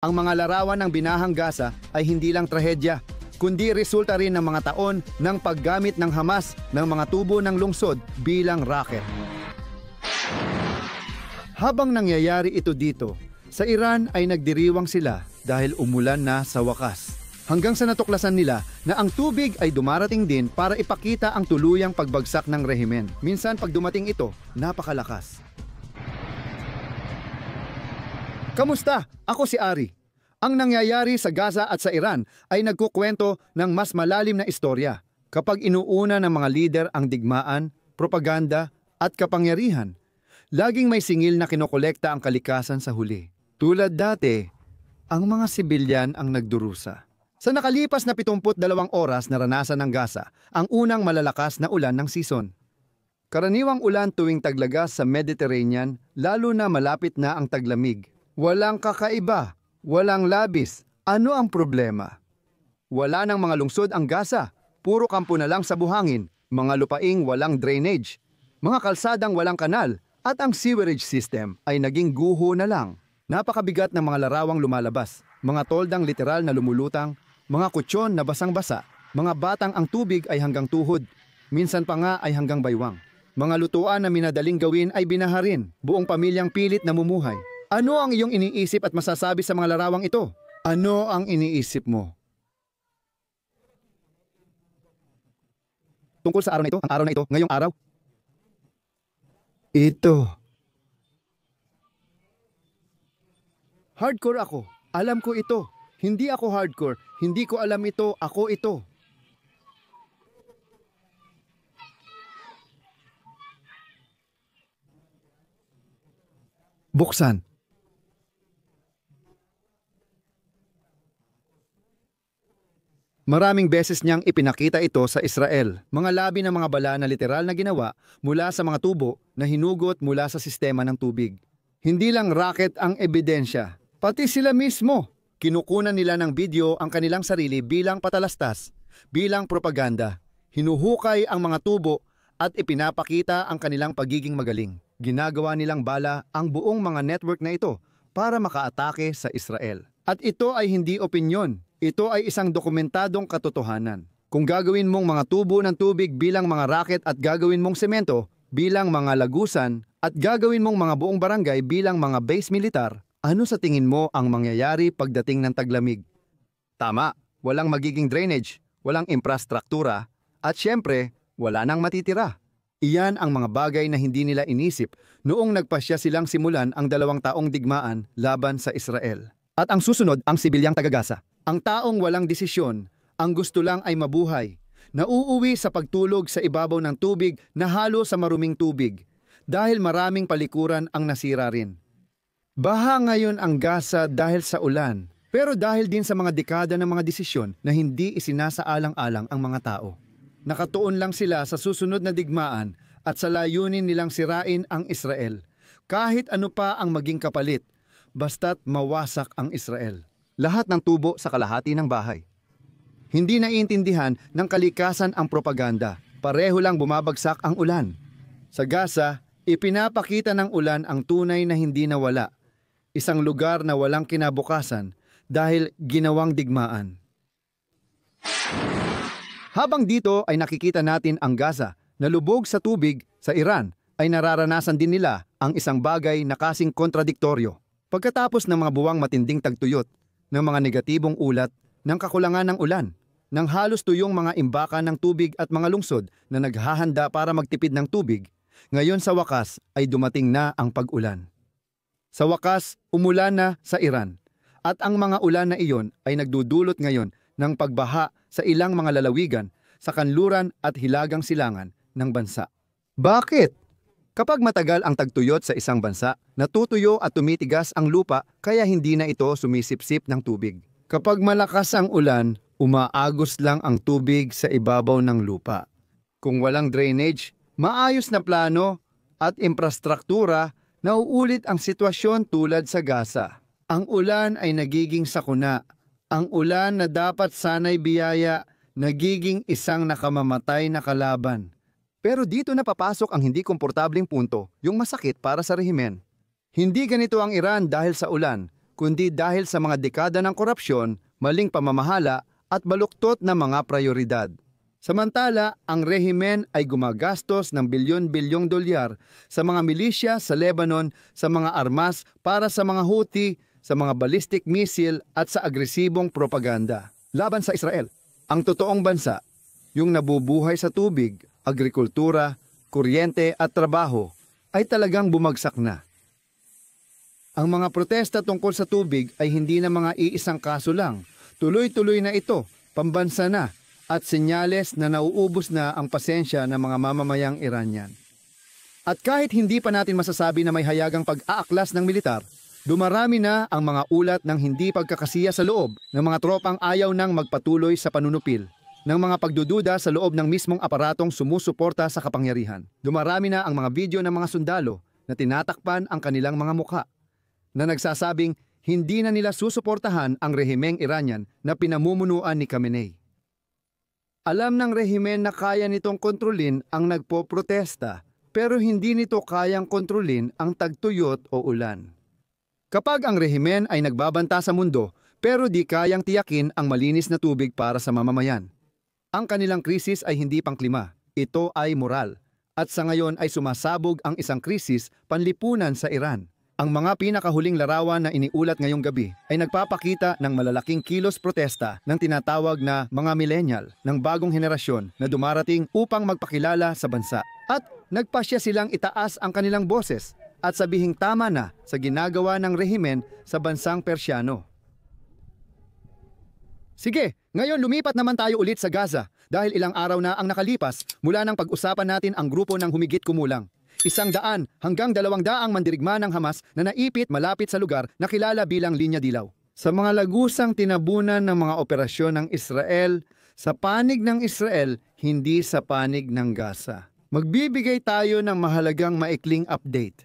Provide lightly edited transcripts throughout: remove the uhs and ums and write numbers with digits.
Ang mga larawan ng binahang Gaza ay hindi lang trahedya, kundi resulta rin ng mga taon ng paggamit ng Hamas ng mga tubo ng lungsod bilang rocket. Habang nangyayari ito dito, sa Iran ay nagdiriwang sila dahil umulan na sa wakas. Hanggang sa natuklasan nila na ang tubig ay dumarating din para ipakita ang tuluyang pagbagsak ng rehimen. Minsan pag dumating ito, napakalakas. Kamusta? Ako si Ari. Ang nangyayari sa Gaza at sa Iran ay nagkukwento ng mas malalim na istorya. Kapag inuuna ng mga lider ang digmaan, propaganda at kapangyarihan, laging may singil na kinokolekta ang kalikasan sa huli. Tulad dati, ang mga sibilyan ang nagdurusa. Sa nakalipas na 72 oras naranasan ng Gaza ang unang malalakas na ulan ng season. Karaniwang ulan tuwing taglagas sa Mediterranean, lalo na malapit na ang taglamig. Walang kakaiba, walang labis. Ano ang problema? Wala ng mga lungsod ang Gaza, puro kampo na lang sa buhangin, mga lupaing walang drainage, mga kalsadang walang kanal, at ang sewerage system ay naging guho na lang. Napakabigat ng mga larawang lumalabas, mga toldang literal na lumulutang, mga kutsyon na basang-basa, mga batang ang tubig ay hanggang tuhod, minsan pa nga ay hanggang baywang. Mga lutuan na minadaling gawin ay binaharin, buong pamilyang pilit na mumuhay. Ano ang iyong iniisip at masasabi sa mga larawang ito? Ano ang iniisip mo? Tungkol sa araw na ito, ang araw na ito, ngayong araw? Ito. Hardcore ako. Alam ko ito. Hindi ako hardcore. Hindi ko alam ito. Ako ito. Buksan. Maraming beses niyang ipinakita ito sa Israel. Mga labi ng mga bala na literal na ginawa mula sa mga tubo na hinugot mula sa sistema ng tubig. Hindi lang rocket ang ebidensya. Pati sila mismo. Kinukunan nila ng video ang kanilang sarili bilang patalastas, bilang propaganda. Hinuhukay ang mga tubo at ipinapakita ang kanilang pagiging magaling. Ginagawa nilang bala ang buong mga network na ito para makaatake sa Israel. At ito ay hindi opinyon. Ito ay isang dokumentadong katotohanan. Kung gagawin mong mga tubo ng tubig bilang mga rocket at gagawin mong semento bilang mga lagusan at gagawin mong mga buong barangay bilang mga base militar, ano sa tingin mo ang mangyayari pagdating ng taglamig? Tama, walang magiging drainage, walang infrastruktura, at syempre, wala nang matitira. Iyan ang mga bagay na hindi nila inisip noong nagpasya silang simulan ang 2 taong digmaan laban sa Israel. At ang susunod ang sibilyang taga-Gaza. Ang taong walang desisyon, ang gusto lang ay mabuhay, nauuwi sa pagtulog sa ibabaw ng tubig na halo sa maruming tubig, dahil maraming palikuran ang nasira rin. Baha ngayon ang Gaza dahil sa ulan, pero dahil din sa mga dekada ng mga desisyon na hindi isinasaalang-alang ang mga tao. Nakatuon lang sila sa susunod na digmaan at sa layunin nilang sirain ang Israel. Kahit ano pa ang maging kapalit, basta't mawasak ang Israel. Lahat ng tubo sa kalahati ng bahay. Hindi naiintindihan ng kalikasan ang propaganda. Pareho lang bumabagsak ang ulan. Sa Gaza, ipinapakita ng ulan ang tunay na hindi nawala. Isang lugar na walang kinabukasan dahil ginawang digmaan. Habang dito ay nakikita natin ang Gaza na lubog sa tubig sa Iran ay nararanasan din nila ang isang bagay na kasing kontradiktoryo. Pagkatapos ng mga buwang matinding tagtuyot, ng mga negatibong ulat, ng kakulangan ng ulan, ng halos tuyong mga imbakan ng tubig at mga lungsod na naghahanda para magtipid ng tubig, ngayon sa wakas ay dumating na ang pag-ulan. Sa wakas, umulan na sa Iran. At ang mga ulan na iyon ay nagdudulot ngayon ng pagbaha sa ilang mga lalawigan sa kanluran at hilagang silangan ng bansa. Bakit? Kapag matagal ang tagtuyot sa isang bansa, natutuyo at tumitigas ang lupa kaya hindi na ito sumisipsip ng tubig. Kapag malakas ang ulan, umaagos lang ang tubig sa ibabaw ng lupa. Kung walang drainage, maayos na plano at infrastruktura, nauulit ang sitwasyon tulad sa Gaza. Ang ulan ay nagiging sakuna. Ang ulan na dapat sana'y biyaya, nagiging isang nakamamatay na kalaban. Pero dito na papasok ang hindi komportableng punto, yung masakit para sa rehimen. Hindi ganito ang Iran dahil sa ulan, kundi dahil sa mga dekada ng korupsyon, maling pamamahala at baluktot na mga prioridad. Samantala, ang rehimen ay gumagastos ng bilyon-bilyong dolyar sa mga milisya sa Lebanon, sa mga armas para sa mga Houthi, sa mga ballistic missile at sa agresibong propaganda laban sa Israel. Ang totoong bansa, yung nabubuhay sa tubig, agrikultura, kuryente at trabaho, ay talagang bumagsak na. Ang mga protesta tungkol sa tubig ay hindi na mga iisang kaso lang. Tuloy-tuloy na ito, pambansa na, at senyales na nauubos na ang pasensya ng mga mamamayang Iranian. At kahit hindi pa natin masasabi na may hayagang pag-aaklas ng militar, dumarami na ang mga ulat ng hindi pagkakasiya sa loob ng mga tropang ayaw nang magpatuloy sa panunupil, ng mga pagdududa sa loob ng mismong aparatong sumusuporta sa kapangyarihan. Dumarami na ang mga video ng mga sundalo na tinatakpan ang kanilang mga mukha, na nagsasabing hindi na nila susuportahan ang rehimeng Iranian na pinamumunuan ni Khamenei. Alam ng rehimen na kaya nitong kontrolin ang nagpoprotesta, pero hindi nito kayang kontrolin ang tagtuyot o ulan. Kapag ang rehimen ay nagbabanta sa mundo, pero di kayang tiyakin ang malinis na tubig para sa mamamayan. Ang kanilang krisis ay hindi pangklima, ito ay moral. At sa ngayon ay sumasabog ang isang krisis panlipunan sa Iran. Ang mga pinakahuling larawan na iniulat ngayong gabi ay nagpapakita ng malalaking kilos protesta ng tinatawag na mga millennial ng bagong henerasyon na dumarating upang magpakilala sa bansa. At nagpasya silang itaas ang kanilang boses at sabihing tama na sa ginagawa ng rehimen sa bansang Persiano. Sige, ngayon lumipat naman tayo ulit sa Gaza dahil ilang araw na ang nakalipas mula nang pag-usapan natin ang grupo ng humigit kumulang 100 hanggang 200 mandirigma ng Hamas na naipit malapit sa lugar na kilala bilang Linya Dilaw. Sa mga lagusang tinabunan ng mga operasyon ng Israel, sa panig ng Israel, hindi sa panig ng Gaza. Magbibigay tayo ng mahalagang maikling update.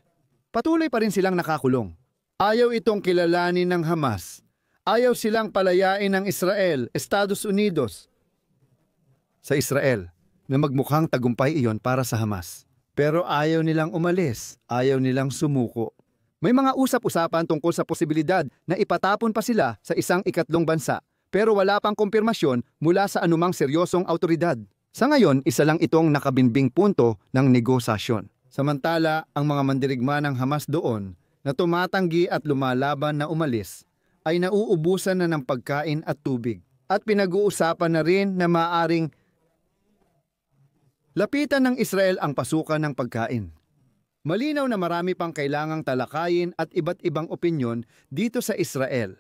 Patuloy pa rin silang nakakulong. Ayaw itong kilalanin ng Hamas. Ayaw silang palayain ng Israel, Estados Unidos. Sa Israel, na magmukhang tagumpay iyon para sa Hamas. Pero ayaw nilang umalis, ayaw nilang sumuko. May mga usap-usapan tungkol sa posibilidad na ipatapon pa sila sa isang ikatlong bansa, pero wala pang kumpirmasyon mula sa anumang seryosong autoridad. Sa ngayon, isa lang itong nakabinbing punto ng negosasyon. Samantala, ang mga mandirigma ng Hamas doon na tumatanggi at lumalaban na umalis ay nauubusan na ng pagkain at tubig. At pinag-uusapan na rin na maaring lapitan ng Israel ang pasukan ng pagkain. Malinaw na marami pang kailangang talakayin at iba't ibang opinyon dito sa Israel.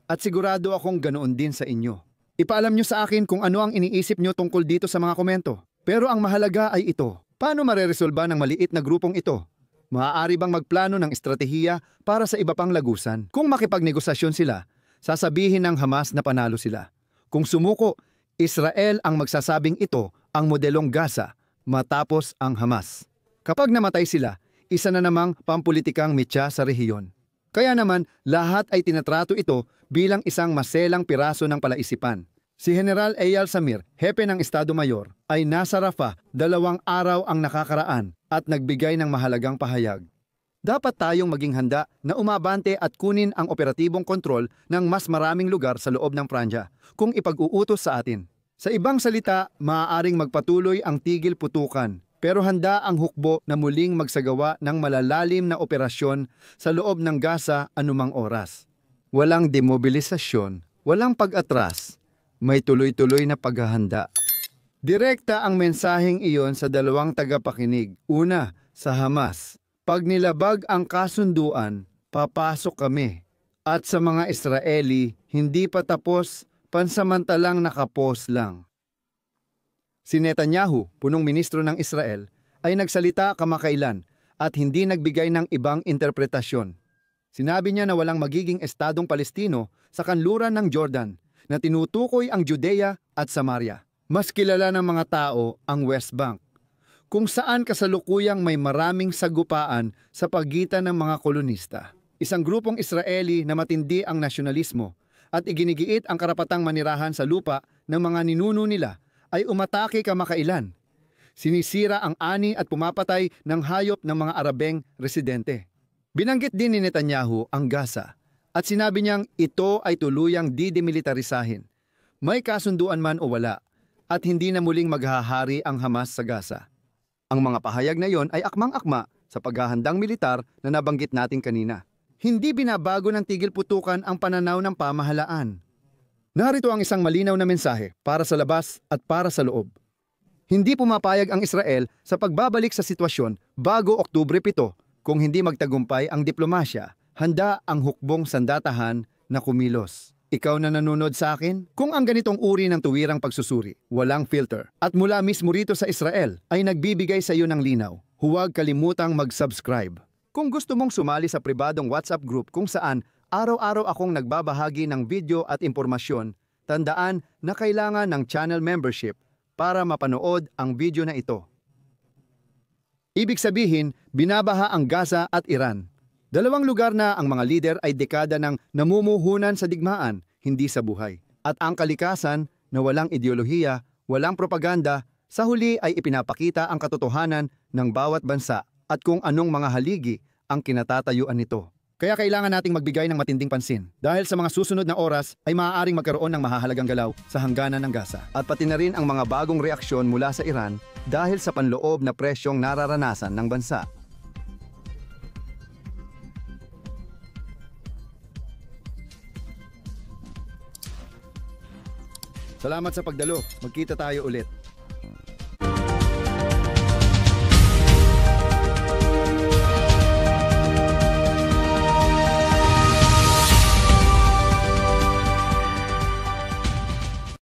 At sigurado akong ganoon din sa inyo. Ipaalam nyo sa akin kung ano ang iniisip nyo tungkol dito sa mga komento. Pero ang mahalaga ay ito. Paano mareresolba ng maliit na grupong ito? Maaari bang magplano ng estratehiya para sa iba pang lagusan? Kung makipagnegosasyon sila, sasabihin ng Hamas na panalo sila. Kung sumuko, Israel ang magsasabing ito ang modelong Gaza matapos ang Hamas. Kapag namatay sila, isa na namang pampulitikang mitya sa rehiyon. Kaya naman, lahat ay tinatrato ito bilang isang maselang piraso ng palaisipan. Si General Eyal Zamir, hepe ng Estado Mayor, ay nasa Rafah 2 araw ang nakakaraan at nagbigay ng mahalagang pahayag. Dapat tayong maging handa na umabante at kunin ang operatibong kontrol ng mas maraming lugar sa loob ng Franja kung ipag-uutos sa atin. Sa ibang salita, maaaring magpatuloy ang tigil putukan, pero handa ang hukbo na muling magsagawa ng malalalim na operasyon sa loob ng Gaza anumang oras. Walang demobilisasyon, walang pag-atras, may tuloy-tuloy na paghahanda. Direkta ang mensaheng iyon sa 2 tagapakinig. Una, sa Hamas. Pag nilabag ang kasunduan, papasok kami. At sa mga Israeli, hindi pa tapos, pansamantalang nakapos lang. Si Netanyahu, punong ministro ng Israel, ay nagsalita kamakailan at hindi nagbigay ng ibang interpretasyon. Sinabi niya na walang magiging estadong Palestino sa kanluran ng Jordan na tinutukoy ang Judea at Samaria. Mas kilala ng mga tao ang West Bank, kung saan kasalukuyang may maraming sagupaan sa pagitan ng mga kolonista. Isang grupong Israeli na matindi ang nasyonalismo at iginigiit ang karapatang manirahan sa lupa ng mga ninuno nila ay umatake kamakailan. Sinisira ang ani at pumapatay ng hayop ng mga Arabeng residente. Binanggit din ni Netanyahu ang Gaza At sinabi niyang ito ay tuluyang didemilitarisahin. May kasunduan man o wala, at hindi na muling maghahari ang Hamas sa Gaza. Ang mga pahayag na yon ay akmang-akma sa paghahandang militar na nabanggit natin kanina. Hindi binabago ng tigil putukan ang pananaw ng pamahalaan. Narito ang isang malinaw na mensahe para sa labas at para sa loob. Hindi pumapayag ang Israel sa pagbabalik sa sitwasyon bago Oktubre 7 kung hindi magtagumpay ang diplomasya. Handa ang hukbong sandatahan na kumilos. Ikaw na nanonood sa akin, kung ang ganitong uri ng tuwirang pagsusuri, walang filter, at mula mismo rito sa Israel ay nagbibigay sa iyo ng linaw, huwag kalimutang mag-subscribe. Kung gusto mong sumali sa pribadong WhatsApp group kung saan araw-araw akong nagbabahagi ng video at impormasyon, tandaan na kailangan ng channel membership para mapanood ang video na ito. Ibig sabihin, binabaha ang Gaza at Iran. Dalawang lugar na ang mga lider ay dekada ng namumuhunan sa digmaan, hindi sa buhay. At ang kalikasan na walang ideolohiya, walang propaganda, sa huli ay ipinapakita ang katotohanan ng bawat bansa at kung anong mga haligi ang kinatatayuan nito. Kaya kailangan nating magbigay ng matinding pansin dahil sa mga susunod na oras ay maaaring magkaroon ng mahahalagang galaw sa hangganan ng Gaza at pati na rin ang mga bagong reaksyon mula sa Iran dahil sa panloob na presyong nararanasan ng bansa. Salamat sa pagdalo. Magkita tayo ulit.